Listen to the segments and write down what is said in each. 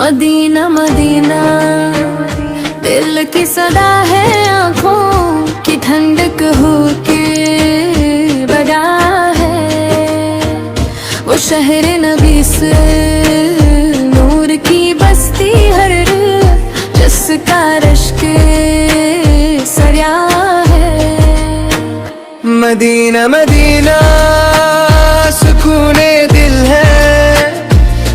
Medina Medina दिल की सदा है, आँखों की ठंडक हो के बड़ा है। वो शहर नबी से नूर की बस्ती, हर जिसका रश्क सरिया है। मदीना मदीना सुकूने दिल है,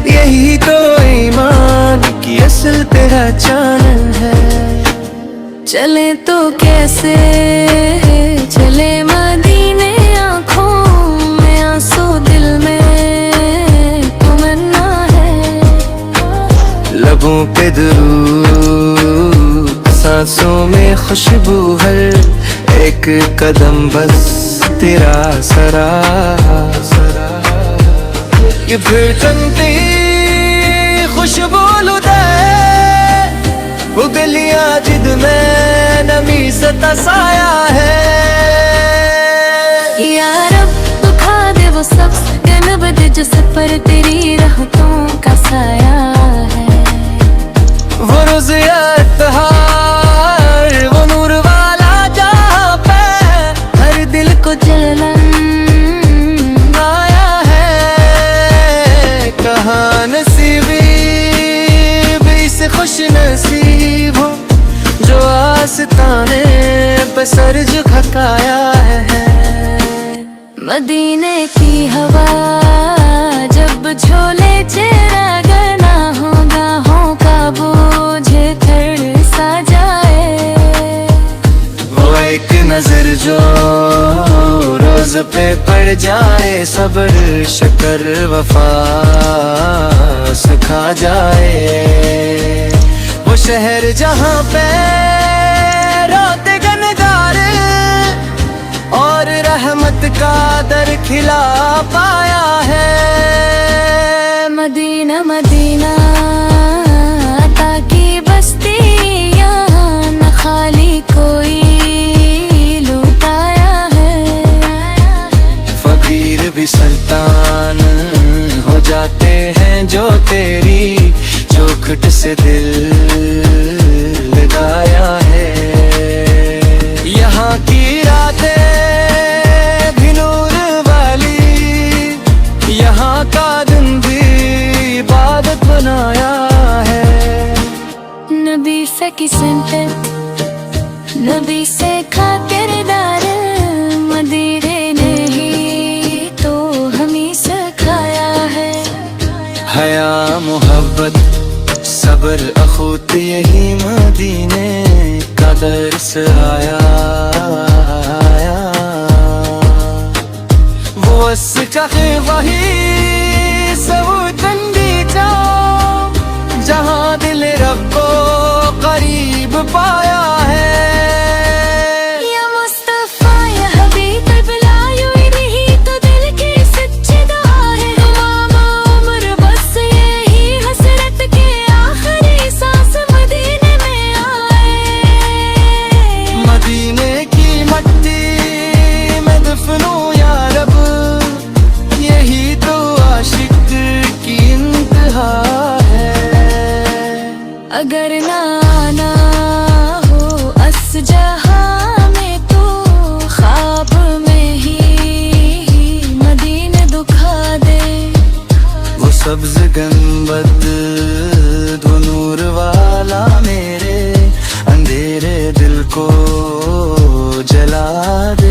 यही तो ईमान की असल पहचान है। चले तो कैसे चले मदीने, आँखों में आंसू दिल में तमन्ना है। लबों पे दुरूद, सांसों में खुशबू, हर एक कदम बस तेरा सरा। ये फिर चलती खुशबू लुदे, वो गलियां जिद में नमी से तसाया है। या रब खा दे वो सब गनबद जिस पर तेरी रहमतों का साया है। वो रोज़ इत्तिहार, वो नूर वाला जहाँ पे हर दिल को जलन आया है। कहाँ नसीबी से खुश नसीब हो, जो आस्ताने पे सर झुकाया है। मदीने की हवा जब झोले चेहरा, गना होगा का बोझ थड़ सा जाए। वो एक नजर जो रोज पे पड़ जाए, सब्र शक्र वफा सिखा जाए। वो शहर जहाँ पे रोते गनगार, और रहमत का दर खिला पाया है। मदीना मदीना ताकि बस्ती, यहाँ न खाली कोई लुटाया है। फकीर भी सुल्तान हो जाते हैं जो तेरी चौखट से दिल लगाया है। यहाँ की रातें भी नूर वाली, यहाँ का दिन भी इबादत बनाया है। नबी से किस्मत, नबी से खातिरदार, मदीने ने ही तो हमें सिखाया है। हया मोहब्बत सब्र अखूत, यही मदीने का दर्स आया। वो उसका वही सबूतंदी जाओ, जहाँ दिल रब को करीब पाया है। अगर ना आना हो अस जहां में, तो ख्वाब में ही मदीने दुखा दे। वो सब्ज गंबद, वो नूर वाला मेरे अंधेरे दिल को जला दे।